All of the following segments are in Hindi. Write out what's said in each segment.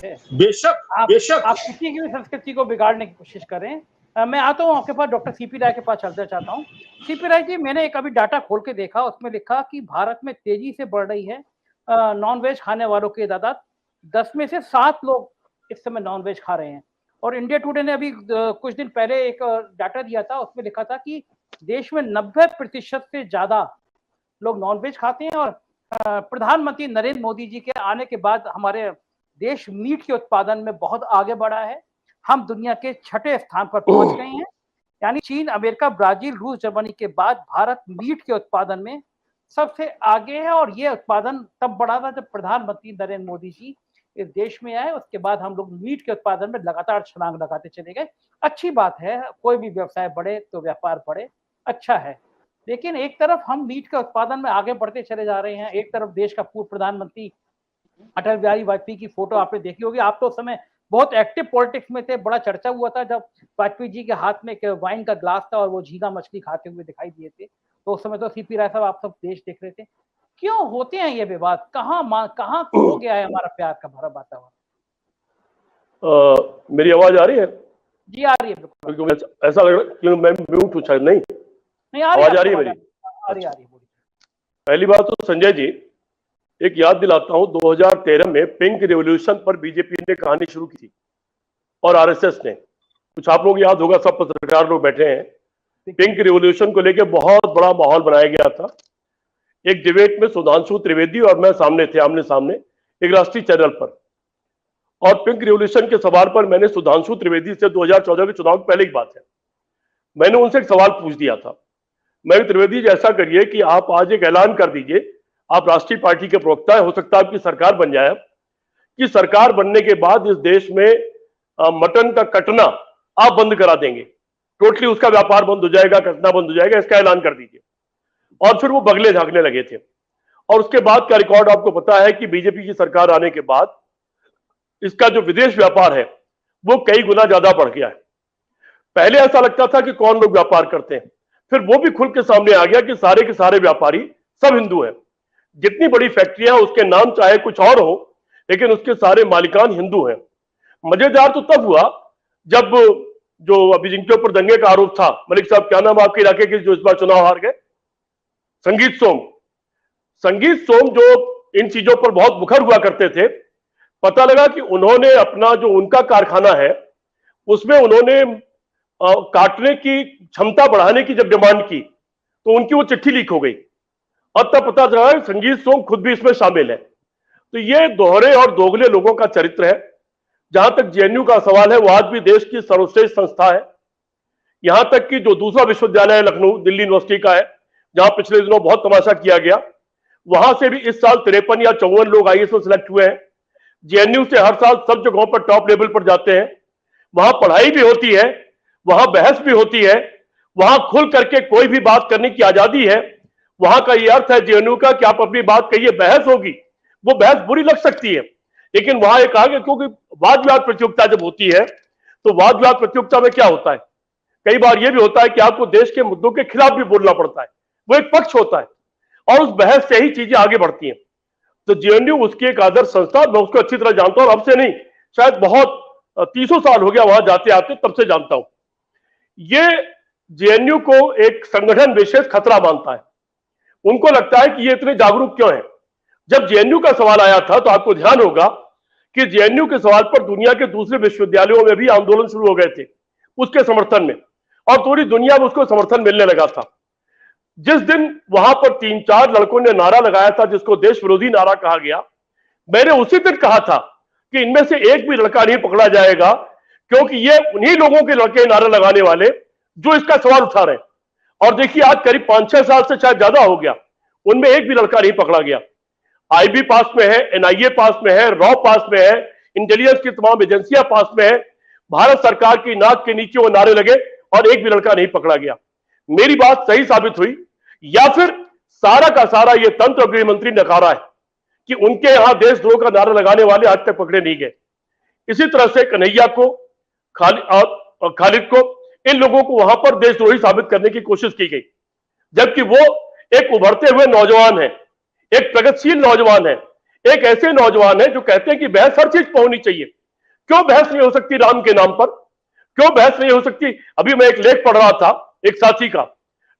है। बेशक बेशक आप किसी की भी संस्कृति को बिगाड़ने की कोशिश करें। मैं आता हूँ आपके पास, डॉक्टर सीपी राय के पास चलना चाहता हूँ। सीपी राय जी, मैंने एक अभी डाटा खोल के देखा, उसमें लिखा कि भारत में तेजी से बढ़ रही है नॉनवेज खाने वालों की तादाद। 10 में से 7 लोग इस समय नॉनवेज खा रहे हैं। और इंडिया टुडे ने अभी कुछ दिन पहले एक डाटा दिया था, उसमें लिखा था कि देश में 90% से ज्यादा लोग नॉनवेज खाते हैं। और प्रधानमंत्री नरेंद्र मोदी जी के आने के बाद हमारे देश मीट के उत्पादन में बहुत आगे बढ़ा है। हम दुनिया के 6ठे स्थान पर पहुंच गए हैं। यानी चीन, अमेरिका, ब्राजील, रूस, जर्मनी के बाद भारत मीट के उत्पादन में सबसे आगे है। और ये उत्पादन तब बढ़ा था जब प्रधानमंत्री नरेंद्र मोदी जी इस देश में आए। उसके बाद हम लोग मीट के उत्पादन में लगातार छलांग लगाते चले गए। अच्छी बात है, कोई भी व्यवसाय बढ़े तो व्यापार बढ़े, अच्छा है। लेकिन एक तरफ हम मीट के उत्पादन में आगे बढ़ते चले जा रहे हैं, एक तरफ देश का पूर्व प्रधानमंत्री अटल बिहारी वाजपेयी की फोटो आपने देखी होगी। आप तो उस समय बहुत एक्टिव पॉलिटिक्स में थे, बड़ा चर्चा हुआ था जब वाजपेयी जी के हाथ में एक वाइन का ग्लास था और वो झींगा मछली खाते हुए दिखाई दिए थे। तो उस समय तो सीपी राय साहब आप सब देश देख रहे थे। क्यों होते हैं ये विवाद? कहाँ खो गया है हमारा प्यार का भरा वातावरण? मेरी आवाज आ रही है? जी आ रही है बिल्कुल। ऐसा लग रहा है कि मैं म्यूट हूं शायद। नहीं आवाज आ रही है मेरी? आ रही है। पहली बात तो संजय जी, एक याद दिलाता हूं, 2013 में पिंक रिवॉल्यूशन पर बीजेपी ने कहानी शुरू की थी और आरएसएस ने। कुछ आप लोग याद होगा, सब पत्रकार लोग बैठे हैं। पिंक रिवॉल्यूशन को लेकर बहुत बड़ा माहौल बनाया गया था। एक डिबेट में सुधांशु त्रिवेदी और मैं सामने थे, आमने सामने, एक राष्ट्रीय चैनल पर। और पिंक रिवॉल्यूशन के सवाल पर मैंने सुधांशु त्रिवेदी से 2014 के चुनाव की पहले की बात है, मैंने उनसे एक सवाल पूछ दिया था। मैं त्रिवेदी जी ऐसा करिए कि आप आज एक ऐलान कर दीजिए, आप राष्ट्रीय पार्टी के प्रवक्ता है, हो सकता है आपकी सरकार बन जाए, कि सरकार बनने के बाद इस देश में मटन का कटना आप बंद करा देंगे, टोटली उसका व्यापार बंद हो जाएगा, कटना बंद हो जाएगा, इसका ऐलान कर दीजिए। और फिर वो बगले झांकने लगे थे। और उसके बाद का रिकॉर्ड आपको पता है कि बीजेपी की सरकार आने के बाद इसका जो विदेश व्यापार है वो कई गुना ज्यादा बढ़ गया है। पहले ऐसा लगता था कि कौन लोग व्यापार करते हैं, फिर वो भी खुल के सामने आ गया कि सारे के सारे व्यापारी सब हिंदू हैं। जितनी बड़ी फैक्ट्रियां, उसके नाम चाहे कुछ और हो, लेकिन उसके सारे मालिकान हिंदू हैं। मजेदार तो तब हुआ जब जो अभी जिनके ऊपर दंगे का आरोप था, मलिक साहब क्या नाम आपके इलाके के जो इस बार चुनाव हार गए, संगीत सोम, जो इन चीजों पर बहुत मुखर हुआ करते थे, पता लगा कि उन्होंने अपना जो उनका कारखाना है उसमें उन्होंने काटने की क्षमता बढ़ाने की जब डिमांड की तो उनकी वो चिट्ठी लीक हो गई और तब पता चला संगीत सोम खुद भी इसमें शामिल है। तो ये दोहरे और दोगले लोगों का चरित्र है। जहां तक जेएनयू का सवाल है, वो आज भी देश की सर्वश्रेष्ठ संस्था है। यहां तक कि जो दूसरा विश्वविद्यालय लखनऊ दिल्ली यूनिवर्सिटी का है, जहां पिछले दिनों बहुत तमाशा किया गया, वहां से भी इस साल 53 या 54 लोग आईएएस में सिलेक्ट हुए हैं। जेएनयू से हर साल सब जगहों पर टॉप लेवल पर जाते हैं। वहां पढ़ाई भी होती है, वहां बहस भी होती है, वहां खुल करके कोई भी बात करने की आजादी है। वहां का यह अर्थ है जेएनयू का कि आप अपनी बात कहिए, बहस होगी, वो बहस बुरी लग सकती है, लेकिन वहां एक आगे, क्योंकि वाद विवाद प्रतियोगिता जब होती है तो वाद विवाद प्रतियोगिता में क्या होता है, कई बार यह भी होता है कि आपको देश के मुद्दों के खिलाफ भी बोलना पड़ता है, वो एक पक्ष होता है और उस बहस से ही चीजें आगे बढ़ती हैं। तो जेएनयू उसकी एक आदर्श संस्था, मैं उसको अच्छी तरह जानता हूं, अब से नहीं, शायद बहुत 30 साल हो गया वहां जाते आते, तब से जानता हूं। ये जेएनयू को एक संगठन विशेष खतरा मानता है। उनको लगता है कि ये इतने जागरूक क्यों है। जब जेएनयू का सवाल आया था तो आपको ध्यान होगा कि जेएनयू के सवाल पर दुनिया के दूसरे विश्वविद्यालयों में भी आंदोलन शुरू हो गए थे उसके समर्थन में, और पूरी दुनिया में उसको समर्थन मिलने लगा था। जिस दिन वहां पर 3-4 लड़कों ने नारा लगाया था जिसको देश विरोधी नारा कहा गया, मैंने उसी दिन कहा था कि इनमें से एक भी लड़का नहीं पकड़ा जाएगा, क्योंकि ये उन्हीं लोगों के लड़के नारा लगाने वाले जो इसका सवाल उठा रहे हैं। और देखिए आज करीब 5-6 साल से शायद ज्यादा हो गया, उनमें एक भी लड़का नहीं पकड़ा गया। आईबी पास में है, एनआईए पास में है, रॉ पास में है, इंटेलिजेंस की तमाम एजेंसियां पास में है, भारत सरकार की नाक के नीचे वो नारे लगे और एक भी लड़का नहीं पकड़ा गया। मेरी बात सही साबित हुई या फिर सारा का सारा ये तंत्र गृह मंत्री नकारा है कि उनके यहां देशद्रोह का नारा लगाने वाले आज तक पकड़े नहीं गए। इसी तरह से कन्हैया को, खालिद को, इन लोगों को वहां पर देशद्रोही साबित करने की कोशिश की गई, जबकि वो एक उभरते हुए नौजवान है, एक प्रगतिशील नौजवान है, एक ऐसे नौजवान है जो कहते हैं कि बहस हर चीज पर होनी चाहिए। क्यों बहस नहीं हो सकती राम के नाम पर? क्यों बहस नहीं हो सकती? अभी मैं एक लेख पढ़ रहा था एक साथी का,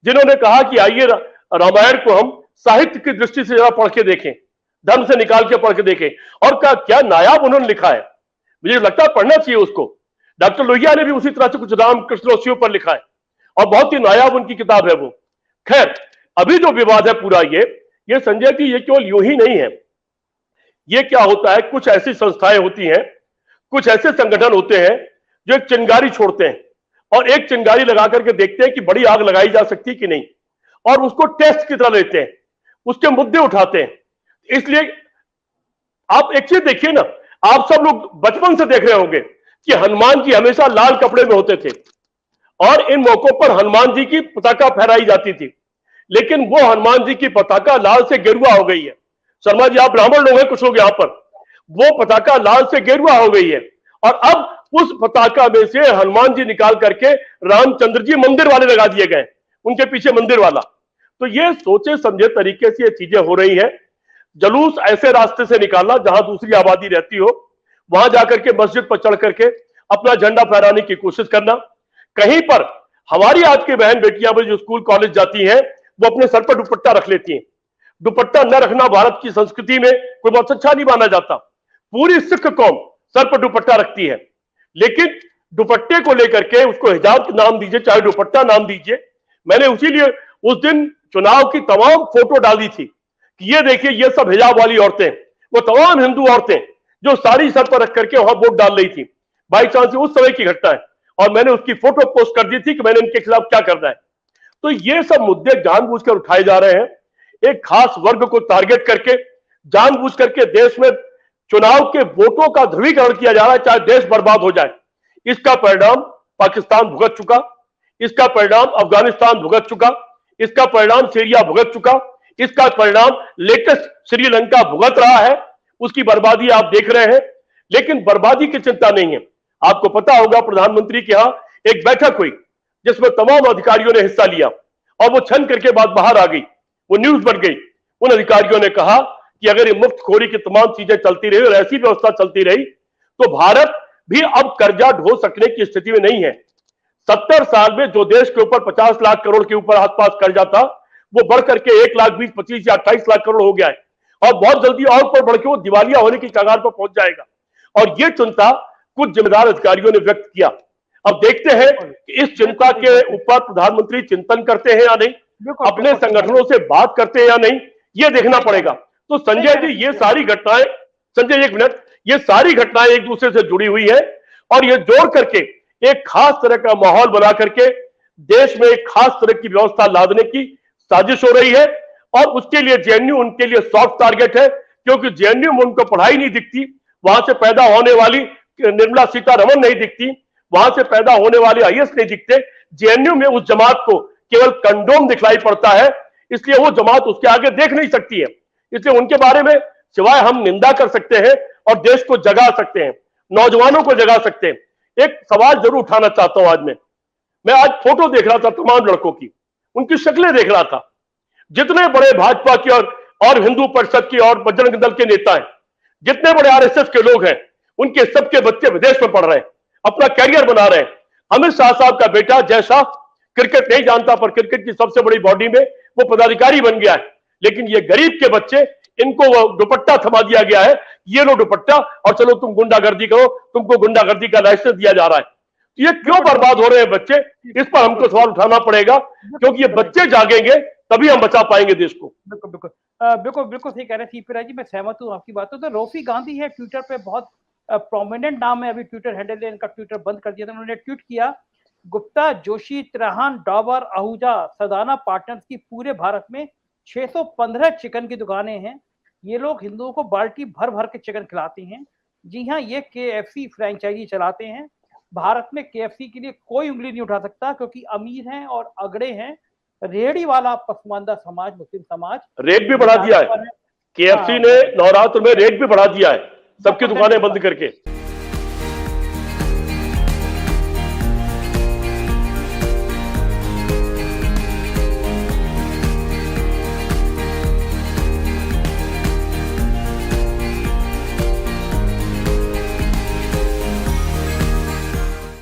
जिन्होंने कहा कि आइए रामायण को हम साहित्य की दृष्टि से जरा पढ़ के देखें, धर्म से निकाल के पढ़ के देखें। और क्या नायाब उन्होंने लिखा है, मुझे लगता है पढ़ना चाहिए उसको। डॉक्टर लोहिया ने भी उसी तरह से कुछ रामकृष्ण ऋषियों पर लिखा है और बहुत ही नायाब उनकी किताब है वो। खैर, अभी जो विवाद है पूरा ये संजय जी, ये केवल यूं ही नहीं है। ये क्या होता है, कुछ ऐसी संस्थाएं होती हैं, कुछ ऐसे संगठन होते हैं जो एक चिंगारी छोड़ते हैं और एक चिंगारी लगा करके देखते हैं कि बड़ी आग लगाई जा सकती कि नहीं, और उसको टेस्ट की तरह लेते हैं, उसके मुद्दे उठाते हैं। इसलिए आप एक चीज देखिए ना, आप सब लोग बचपन से देख रहे होंगे कि हनुमान जी हमेशा लाल कपड़े में होते थे और इन मौकों पर हनुमान जी की पताका फहराई जाती थी। लेकिन वो हनुमान जी की पताका लाल से गेरुआ हो गई है। शर्मा जी, आप ब्राह्मण लोग हैं कुछ लोग यहां पर, वो पताका लाल से गेरुआ हो गई है और अब उस पताका में से हनुमान जी निकाल करके रामचंद्र जी मंदिर वाले लगा दिए गए, उनके पीछे मंदिर वाला। तो ये सोचे समझे तरीके से ये चीजें हो रही है। जलूस ऐसे रास्ते से निकालना जहां दूसरी आबादी रहती हो, वहां जाकर के मस्जिद पर चढ़ करके अपना झंडा फहराने की कोशिश करना। कहीं पर हमारी आज की बहन बेटियां जो स्कूल कॉलेज जाती हैं, वो अपने सर पर दुपट्टा रख लेती हैं। दुपट्टा न रखना भारत की संस्कृति में कोई बहुत अच्छा नहीं माना जाता। पूरी सिख कौम सर पर दुपट्टा रखती है, लेकिन दुपट्टे को लेकर के उसको हिजाब नाम दीजिए चाहे दुपट्टा नाम दीजिए। मैंने उसीलिए उस दिन चुनाव की तमाम फोटो डाली थी कि ये देखिए, ये सब हिजाब वाली औरतें, वो तमाम हिंदू औरतें जो साड़ी सर पर रख करके वहां वोट डाल रही थी। बाई चांस उस समय की घटना है और मैंने उसकी फोटो पोस्ट कर दी थी कि मैंने इनके खिलाफ क्या करना है। तो ये सब मुद्दे जानबूझकर उठाए जा रहे हैं, एक खास वर्ग को टारगेट करके जानबूझ करके देश में चुनाव के वोटों का ध्रुवीकरण किया जा रहा है, चाहे देश बर्बाद हो जाए। इसका परिणाम पाकिस्तान भुगत चुका, इसका परिणाम अफगानिस्तान भुगत चुका, इसका परिणाम सीरिया भुगत चुका, इसका परिणाम लेटेस्ट श्रीलंका भुगत रहा है। उसकी बर्बादी आप देख रहे हैं, लेकिन बर्बादी की चिंता नहीं है। आपको पता होगा प्रधानमंत्री के यहां एक बैठक हुई जिसमें तमाम अधिकारियों ने हिस्सा लिया और वो छन करके बात बाहर आ गई, वो न्यूज बन गई। उन अधिकारियों ने कहा कि अगर ये मुफ्तखोरी की तमाम चीजें चलती रही और ऐसी व्यवस्था चलती रही तो भारत भी अब कर्जा ढो सकने की स्थिति में नहीं है। 70 साल में जो देश के ऊपर 50 लाख करोड़ के ऊपर आसपास कर्जा था, वो बढ़ करके 1 लाख 20, 25 या 28 लाख करोड़ हो गया है और बहुत जल्दी और ऊपर बढ़ के वो दिवालिया होने की कगार पर पहुंच जाएगा। और ये चिंता कुछ जिम्मेदार अधिकारियों ने व्यक्त किया। अब देखते हैं कि इस चिंता के ऊपर प्रधानमंत्री चिंतन करते हैं या नहीं, अपने संगठनों से बात करते हैं या नहीं, ये देखना पड़ेगा। तो संजय जी, ये सारी घटनाएं, संजय एक मिनट, ये सारी घटनाएं एक दूसरे से जुड़ी हुई है और ये जोड़ करके एक खास तरह का माहौल बना करके देश में एक खास तरह की व्यवस्था लादने की साजिश हो रही है। और उसके लिए जेएनयू उनके लिए सॉफ्ट टारगेट है, क्योंकि जेएनयू में उनको पढ़ाई नहीं दिखती, वहां से पैदा होने वाली निर्मला सीतारमण नहीं दिखती, वहां से पैदा होने वाले आईएएस नहीं दिखते। जेएनयू में उस जमात को केवल कंडोम दिखलाई पड़ता है, इसलिए वो जमात उसके आगे देख नहीं सकती है। इसलिए उनके बारे में सिवाय हम निंदा कर सकते हैं और देश को जगा सकते हैं, नौजवानों को जगा सकते हैं। एक सवाल जरूर उठाना चाहता हूं। मैं आज फोटो देख रहा था तमाम लड़कों की, उनकी शक्लें देख रहा था। जितने बड़े भाजपा की और हिंदू परिषद की और बजरंग दल के नेता हैं, जितने बड़े आरएसएस के लोग हैं, उनके सबके बच्चे विदेश में पढ़ रहे हैं, अपना कैरियर बना रहे हैं। अमित शाह साहब का बेटा जय शाह क्रिकेट नहीं जानता, पर क्रिकेट की सबसे बड़ी बॉडी में वो पदाधिकारी बन गया है। लेकिन ये गरीब के बच्चे, इनको वो दुपट्टा थमा दिया गया है, ये लो दुपट्टा और चलो तुम गुंडागर्दी करो, तुमको गुंडागर्दी का लाइसेंस दिया जा रहा है। ये क्यों बर्बाद हो रहे हैं बच्चे, इस पर हमको सवाल उठाना पड़ेगा, क्योंकि ये बच्चे जागेंगे तभी हम बचा पाएंगे देश को। बिल्कुल बिल्कुल बिल्कुल बिल्कुल सही कह रहे हैं सीपी राय जी, मैं सहमत हूँ आपकी बातों से। रोफी गांधी है ट्विटर पे, बहुत प्रोमिनेंट नाम है, अभी ट्विटर हैंडल है इनका, ट्विटर बंद कर दिया था। उन्होंने ट्वीट किया, गुप्ता, जोशी, त्रहान, डॉबर, आहूजा, सदाना पार्टनर्स की पूरे भारत में 615 चिकन की दुकानें हैं। ये लोग हिंदुओं को बाल्टी भर भर के चिकन खिलाते हैं। जी हाँ, ये KFC फ्रेंचाइजी चलाते हैं। भारत में KFC के लिए कोई उंगली नहीं उठा सकता, क्योंकि अमीर हैं और अगड़े हैं। रेहड़ी वाला पसमानदा समाज, मुस्लिम समाज, रेट भी बढ़ा दिया है। KFC ने नवरात्र में रेट भी बढ़ा दिया है, सबकी दुकानें बंद करके।